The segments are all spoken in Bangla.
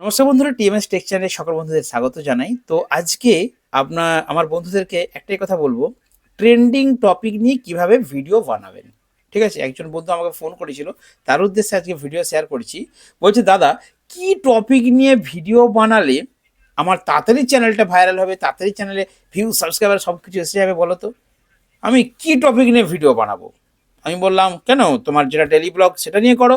নমস্কার বন্ধুরা, টিএমএস টেক চ্যানেলে সকল বন্ধুদের স্বাগত জানাই। তো আজকে আমার বন্ধুদেরকে একটাই কথা বলবো, ট্রেন্ডিং টপিক নিয়ে কিভাবে ভিডিও বানাবেন। ঠিক আছে, একজন বন্ধু আমাকে ফোন করেছিল, তার উদ্দেশ্যে আজকে ভিডিও শেয়ার করছি। বলছে, দাদা কি টপিক নিয়ে ভিডিও বানালে আমার তাড়াতাড়ি চ্যানেলটা ভাইরাল হবে, তাড়াতাড়ি চ্যানেলে ভিউ সাবস্ক্রাইবার সব কিছু এসে যাবে, বলো তো আমি কি টপিক নিয়ে ভিডিও বানাবো। আমি বললাম, কেন, তোমার যেটা ডেলি ব্লগ সেটা নিয়ে করো।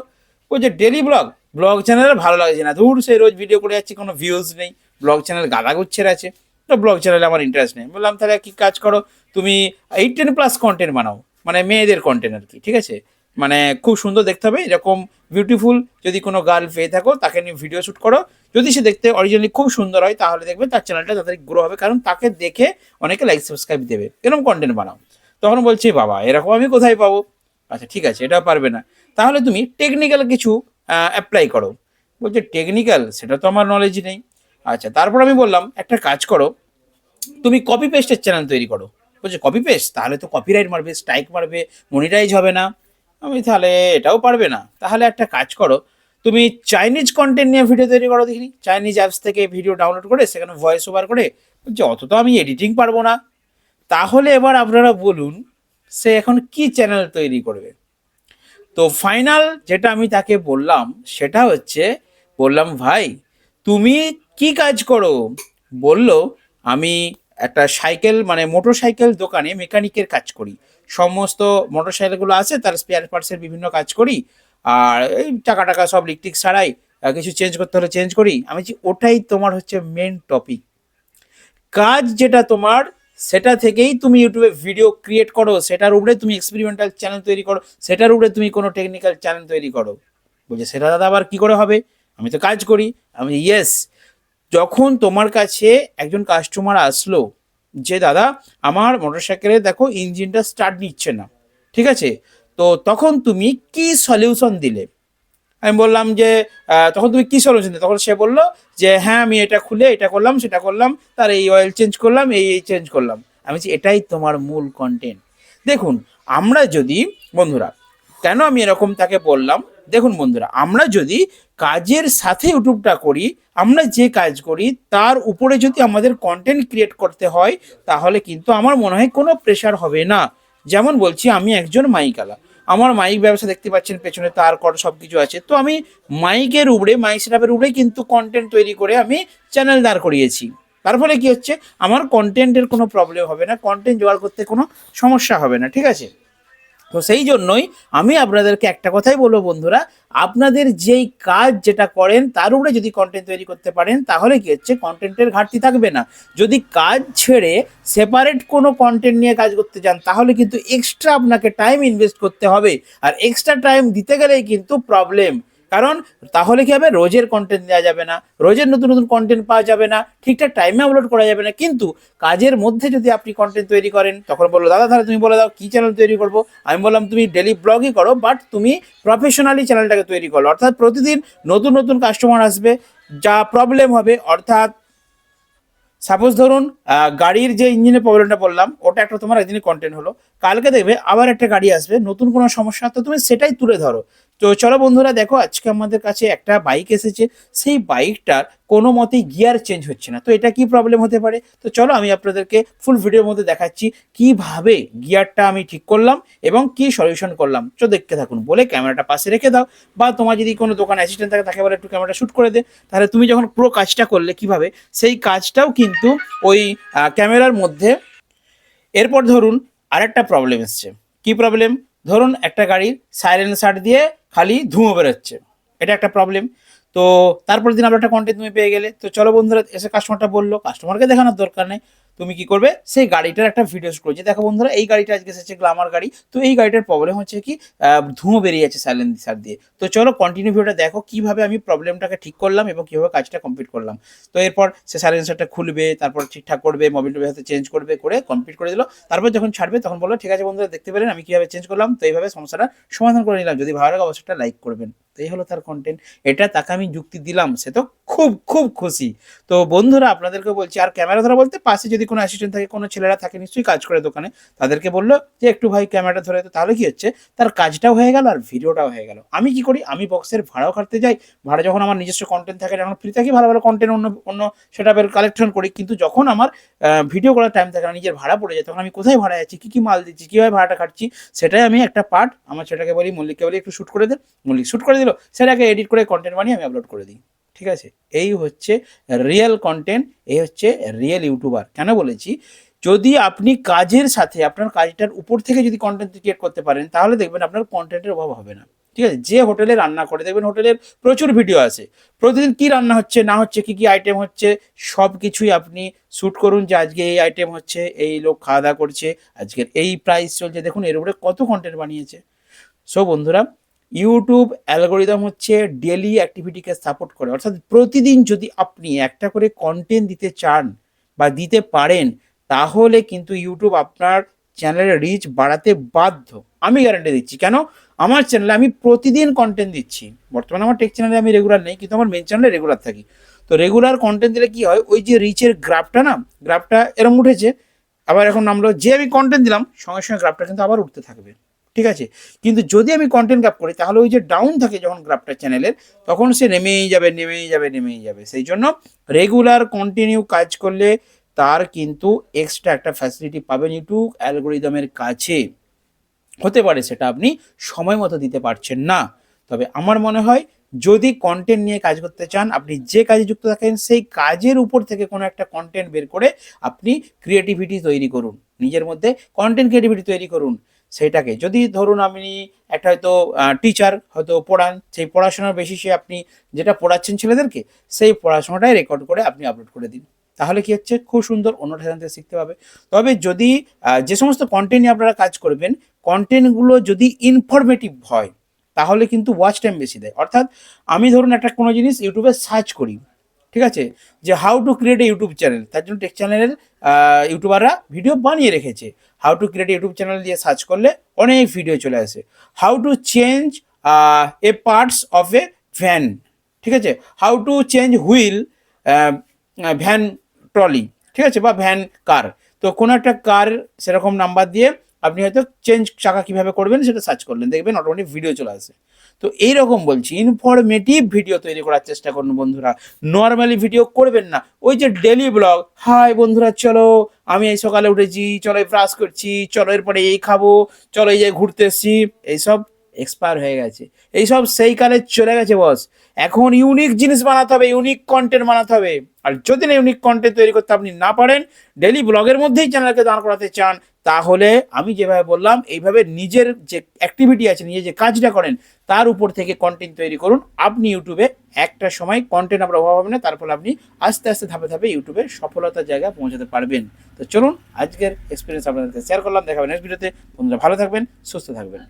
বলছে ডেলি ব্লগ, ব্লগ চ্যানেলে ভালো লাগছে না, ধুর সেই রোজ ভিডিও করে যাচ্ছি, কোনো ভিউজ নেই, ব্লগ চ্যানেল গাদা গুচ্ছের আছে, তো ব্লগ চ্যানেলে আমার ইন্টারেস্ট নেই। বললাম তাহলে কি কাজ করো, তুমি 18+ কন্টেন্ট বানাও, মানে মেয়েদের কন্টেন্ট আর কি। ঠিক আছে, মানে খুব সুন্দর দেখতে হবে, এরকম বিউটিফুল যদি কোনো গার্ল পেয়ে থাকো তাকে নিয়ে ভিডিও শ্যুট করো। যদি সে দেখতে অরিজিনালি খুব সুন্দর হয় তাহলে দেখবে তার চ্যানেলটা তাড়াতাড়ি গ্রো হবে, কারণ তাকে দেখে অনেকে লাইক সাবস্ক্রাইব দেবে, এরকম কন্টেন্ট বানাও। তখন বলছি, বাবা এরকম আমি কোথায় পাবো। আচ্ছা ঠিক আছে, এটাও পারবে না, তাহলে তুমি টেকনিক্যাল কিছু অ্যাপ্লাই করো। বলছে টেকনিক্যাল, সেটা তো আমার নলেজ নেই। আচ্ছা, তারপর আমি বললাম একটা কাজ করো, তুমি কপি পেস্টের চ্যানেল তৈরি করো। বলছে কপি পেস্ট, তাহলে তো কপিরাইট মারবে, স্ট্রাইক মারবে, মনিটাইজ হবে না। আমি তাহলে এটাও পারবে না, তাহলে একটা কাজ করো, তুমি চাইনিজ কন্টেন্ট নিয়ে ভিডিও তৈরি করো দেখিনি, চাইনিজ অ্যাপস থেকে ভিডিও ডাউনলোড করে সেখানে ভয়েস ওভার করে। বলছে অত তো আমি এডিটিং পারবো না। তাহলে এবার আপনারা বলুন, সে এখন কি চ্যানেল তৈরি করবে। তো ফাইনাল যেটা আমি তাকে বললাম সেটা হচ্ছে, বললাম ভাই তুমি কি কাজ করো। বলল, আমি একটা সাইকেল মানে মোটর সাইকেল দোকানে মেকানিকের কাজ করি, সমস্ত মোটর সাইকেলগুলো আছে তার স্পেয়ার পার্টসের বিভিন্ন কাজ করি, আর এই টাকা টাকা সব লিকটিক ছাড়াই কিছু চেঞ্জ করতে হলে চেঞ্জ করি। আমি বলছি ওটাই তোমার হচ্ছে মেন টপিক, কাজ যেটা তোমার, সেটা থেকেই তুমি ইউটিউবে ভিডিও ক্রিয়েট করো, সেটার উপরে তুমি এক্সপেরিমেন্টাল চ্যানেল তৈরি করো, সেটার উপরে তুমি কোনো টেকনিক্যাল চ্যানেল তৈরি করো। বলছে সেটা দাদা আবার কি করে হবে, আমি তো কাজ করি। আমি ইয়েস, যখন তোমার কাছে একজন কাস্টমার আসলো যে দাদা আমার মোটরসাইকেলে দেখো ইঞ্জিনটা স্টার্ট নিচ্ছে না, ঠিক আছে, তো তখন তুমি কি সলিউশন দিলে। আমি বললাম যে তখন তুমি কি সলিউশন দিলে, তখন সে বললো যে হ্যাঁ আমি এটা খুলে এটা করলাম সেটা করলাম, তার এই অয়েল চেঞ্জ করলাম, এই চেঞ্জ করলাম। আমি বলছি এটাই তোমার মূল কন্টেন্ট। দেখুন, আমরা যদি, বন্ধুরা, কেন আমি এরকম তাকে বললাম, দেখুন বন্ধুরা, আমরা যদি কাজের সাথে ইউটিউবটা করি, আমরা যে কাজ করি তার উপরে যদি আমাদের কন্টেন্ট ক্রিয়েট করতে হয়, তাহলে কিন্তু আমার মনে হয় কোনো প্রেশার হবে না। যেমন বলছি, আমি একজন মাইকালা, আমার মাইক ব্যবসা দেখতে পাচ্ছেন, পেছনে তার কর সব কিছু আছে, তো আমি মাইকের উপরে, মাইক সেটআপের উপরে কিন্তু কন্টেন্ট তৈরি করে আমি চ্যানেল দাঁড় করিয়েছি। তার ফলে কি হচ্ছে, আমার কন্টেন্টের কোনো প্রবলেম হবে না, কন্টেন্ট জোগাড় করতে কোনো সমস্যা হবে না। ঠিক আছে, তো সেই জন্যই আমি আপনাদেরকে একটা কথাই বলবো বন্ধুরা, আপনাদের যেই কাজ যেটা করেন তার উপরে যদি কন্টেন্ট তৈরি করতে পারেন, তাহলে কি হচ্ছে কন্টেন্টের ঘাটতি থাকবে না। যদি কাজ ছেড়ে সেপারেট কোনো কন্টেন্ট নিয়ে কাজ করতে যান, তাহলে কিন্তু এক্সট্রা আপনাকে টাইম ইনভেস্ট করতে হবে, আর এক্সট্রা টাইম দিতে গেলেই কিন্তু প্রবলেম। কারণ তাহলে কি হবে, রোজের কন্টেন্ট দেওয়া যাবে না, রোজের নতুন নতুন কন্টেন্ট পাওয়া যাবে না, ঠিকঠাক টাইমে আপলোড করা যাবে না। কিন্তু কাজের মধ্যে যদি আপনি কন্টেন্ট তৈরি করেন, তখন বললো দাদা তাহলে তুমি বলে দাও কি চ্যানেল তৈরি করবো। আমি বললাম তুমি ডেলি ব্লগই করো, বাট তুমি প্রফেশনালি চ্যানেলটাকে তৈরি করো, অর্থাৎ প্রতিদিন নতুন নতুন কাস্টমার আসবে, যা প্রবলেম হবে, অর্থাৎ সাপোজ ধরুন গাড়ির যে ইঞ্জিনের প্রবলেমটা বললাম, ওটা একটা তোমার একদিনের কন্টেন্ট হলো, কালকে দেখবে আবার একটা গাড়ি আসবে নতুন কোনো সমস্যা, তো তুমি সেটাই তুলে ধরো। তো চলো বন্ধুরা, দেখো আজকে আমাদের কাছে একটা বাইক এসেছে, সেই বাইকটার কোনো মতেই গিয়ার চেঞ্জ হচ্ছে না, তো এটা কি প্রবলেম হতে পারে। তো চলো আমি আপনাদেরকে ফুল ভিডিওর মধ্যে দেখাচ্ছি কিভাবে গিয়ারটা আমি ঠিক করলাম এবং কি সলিউশন করলাম। তো দেখতে থাকুন, বলে ক্যামেরাটা পাশে রেখে দাও, বা তোমার যদি কোনো দোকান অ্যাসিস্ট্যান্ট থাকে তাকে বলে একটু ক্যামেরাটা শ্যুট করে দে। তাহলে তুমি যখন পুরো কাজটা করলে কিভাবে, সেই কাজটাও কিন্তু ওই ক্যামেরার মধ্যে। এরপর ধরুন আরেকটা প্রবলেম এসছে, কি প্রবলেম, ধরুন একটা গাড়ির সাইলেন্সার দিয়ে খালি ধুঁয়ো বেরোচ্ছে, এটা একটা প্রবলেম। তো তারপর দিন আমরা একটা কন্টেন্ট তুমি পেয়ে গেলে, তো চলো বন্ধুরা, এসে কাস্টমারটা বললো, কাস্টমারকে দেখানোর দরকার নেই, তুমি কি করবে, সেই গাড়িটার একটা ভিডিও শুট করছে, দেখো বন্ধুরা এই গাড়িটা আজকে এসেছে গ্ল্যামার গাড়ি, তো এই গাড়িটার প্রবলেম হচ্ছে কি ধুঁয়ো বেরিয়ে যাচ্ছে সাইলেন্সার দিয়ে। তো চলো কন্টিনিউ ভিডিওটা দেখো কিভাবে আমি প্রবলেমটাকে ঠিক করলাম এবং কিভাবে কাজটা কমপ্লিট করলাম। তো এরপর সে সাইলেন্সারটা খুলবে, তারপর ঠিকঠাক করবে, মোবিলটা হাতে চেঞ্জ করবে, করে কমপ্লিট করে দিল। তারপর যখন ছাড়বে তখন বললো ঠিক আছে বন্ধুরা, দেখতে পেলেন আমি কিভাবে চেঞ্জ করলাম, তো এইভাবে সমস্যাটা সমাধান করে নিলাম, যদি ভালো লাগে অবশ্যই একটা লাইক করবেন। তো এই হলো তার কন্টেন্ট, এটা তাকে আমি যুক্তি দিলাম, সে তো খুব খুব খুশি। তো বন্ধুরা আপনাদেরকে বলছি, আর ক্যামেরা ধরা বলতে পাশে যদি কোনো অ্যাসিস্ট্যান্ট থাকে, কোনো ছেলেরা থাকে নিশ্চয়ই কাজ করে দোকানে, তাদেরকে বললো যে একটু ভাই ক্যামেরাটা ধরে, তো তাহলে কি হচ্ছে, তার কাজটাও হয়ে গেল আর ভিডিওটাও হয়ে গেল। আমি কি করি, আমি বক্সের ভাড়াও কাটতে যাই, ভাড়া যখন আমার নিজস্ব কন্টেন্ট থাকে, যখন ফ্রি থাকি, ভালো ভালো কন্টেন্ট অন্য অন্য সেটআপের কালেকশন করি, কিন্তু যখন আমার ভিডিও করার টাইম থাকে না, নিজের ভাড়া পড়ে যায়, তখন আমি কোথায় ভাড়া যাচ্ছি, কী কী মাল দিচ্ছি, কীভাবে ভাড়াটা খাটছি, সেটাই আমি একটা পার্ট আমার সেটাকে বলি, মল্লিককে বলি একটু শ্যুট করে দে, মল্লিক শ্যুট করে দিল, সেটাকে এডিট করে কন্টেন্ট বানিয়ে আমি আপলোড করে দিই। ঠিক আছে, এই হচ্ছে রিয়েল কন্টেন্ট, এই হচ্ছে রিয়েল ইউটিউবার। কেন বলেছি, যদি আপনি কাজের সাথে আপনার কাজটার উপর থেকে যদি কন্টেন্ট ক্রিয়েট করতে পারেন, তাহলে দেখবেন আপনার কন্টেন্টের অভাব হবে না। ঠিক আছে, যে হোটেলে রান্না করে, দেখবেন হোটেলের প্রচুর ভিডিও আছে, প্রতিদিন কি রান্না হচ্ছে না হচ্ছে, কি কি আইটেম হচ্ছে, সব কিছুই আপনি শ্যুট করুন, যে আজকে এই আইটেম হচ্ছে, এই লোক খাওয়া দাওয়া করছে, আজকের এই প্রাইস চলছে, দেখুন এর উপরে কত কন্টেন্ট বানিয়েছে। সো বন্ধুরা, ইউটিউব অ্যালগোরিদম হচ্ছে ডেলি অ্যাক্টিভিটিকে সাপোর্ট করে, অর্থাৎ প্রতিদিন যদি আপনি একটা করে কন্টেন্ট দিতে চান বা দিতে পারেন, তাহলে কিন্তু ইউটিউব আপনার চ্যানেলের রিচ বাড়াতে বাধ্য। আমি গ্যারান্টি দিচ্ছি, কেন, আমার চ্যানেলে আমি প্রতিদিন কন্টেন্ট দিচ্ছি। বর্তমানে আমার টেক চ্যানেলে আমি রেগুলার নেই, কিন্তু আমার মেন চ্যানেলে রেগুলার থাকি। তো রেগুলার কন্টেন্ট দিলে কি হয়, ওই যে রিচের গ্রাফটা না, গ্রাফটা এরম উঠেছে, আবার এখন নামলো, যে আমি কন্টেন্ট দিলাম সঙ্গে সঙ্গে গ্রাফটা কিন্তু আবার উঠতে থাকবে। ঠিক আছে, কিন্তু যদি আমি কন্টেন্ট গ্রাফ করি, তাহলে ওই যে ডাউন থাকে যখন গ্রাফটা চ্যানেলের, তখন সে নেমেই যাবে নেমেই যাবে নেমেই যাবে। সেই জন্য রেগুলার কন্টিনিউ কাজ করলে তার কিন্তু এক্সট্রা একটা ফ্যাসিলিটি পাবেন ইউটিউব অ্যালগোরিদমের কাছে। হতে পারে সেটা আপনি সময় মতো দিতে পারছেন না, তবে আমার মনে হয় যদি কন্টেন্ট নিয়ে কাজ করতে চান, আপনি যে কাজে যুক্ত থাকেন সেই কাজের উপর থেকে কোনো একটা কন্টেন্ট বের করে আপনি ক্রিয়েটিভিটি তৈরি করুন, নিজের মধ্যে কন্টেন্ট ক্রিয়েটিভিটি তৈরি করুন। সেইটাকে যদি ধরুন আপনি একটা হয়তো টিচার হয়তো পড়ান, সেই পড়াশোনার বেসিসে আপনি যেটা পড়াচ্ছেন ছেলেদেরকে, সেই পড়াশোনাটাই রেকর্ড করে আপনি আপলোড করে দিন, তাহলে কি হচ্ছে, খুব সুন্দর অন্যটা থেকে শিখতে পাবে। তবে যদি যে সমস্ত কন্টেন্ট নিয়ে আপনারা কাজ করবেন, কন্টেন্টগুলো যদি ইনফরমেটিভ হয়, তাহলে কিন্তু ওয়াচ টাইম বেশি দেয়। অর্থাৎ আমি ধরুন একটা কোনো জিনিস ইউটিউবে সার্চ করি, ঠিক আছে, যে how to create a YouTube channel, তার জন্য টেক চ্যানেলের ইউটিউবাররা ভিডিও বানিয়ে রেখেছে, how to create YouTube channel দিয়ে সার্চ করলে অনেক ভিডিও চলে আসে। How to change A parts of A van, ঠিক আছে, how to change wheel van trolley, ঠিক আছে, বা ভ্যান কার, তো কোনো একটা কার সেরকম নাম্বার দিয়ে আপনি হয়তো চেঞ্জ চাকা কীভাবে করবেন সেটা সার্চ করলেন, দেখবেন অটোমেটিক ভিডিও চলে আসে। তো এইরকম বলছি, ইনফরমেটিভ ভিডিও তৈরি করার চেষ্টা করুন বন্ধুরা, নর্মালি ভিডিও করবেন না। ওই যে ডেলি ব্লগ, হাই বন্ধুরা চলো আমি এই সকালে উঠেছি, চলো এই ব্রাশ করছি, চলো এরপরে এই খাবো, চলো এই যে ঘুরতে এসছি, এইসব এক্সপায়ার হয়ে গেছে, এইসব সেই কালে চলে গেছে বস। এখন ইউনিক জিনিস বানাতে হবে, ইউনিক কন্টেন্ট বানাতে হবে। আর যদি না ইউনিক কন্টেন্ট তৈরি করতে আপনি না পারেন, ডেলি ব্লগের মধ্যেই চ্যানেলকে দাঁড় করাতে চান, তাহলে আমি যেভাবে বললাম এইভাবে নিজের যে অ্যাক্টিভিটি আছে, নিজে যে কাজটা করেন তার উপর থেকে কন্টেন্ট তৈরি করুন। আপনি ইউটিউবে একটা সময় কন্টেন্ট আপনার অভাব হবে না, তার ফলে আপনি আস্তে আস্তে ধাপে ধাপে ইউটিউবে সফলতার জায়গায় পৌঁছাতে পারবেন। তো চলুন, আজকের এক্সপিরিয়েন্স আপনাদেরকে শেয়ার করলাম, দেখাবেন নেক্সট ভিডিওতে। বন্ধুরা ভালো থাকবেন, সুস্থ থাকবেন।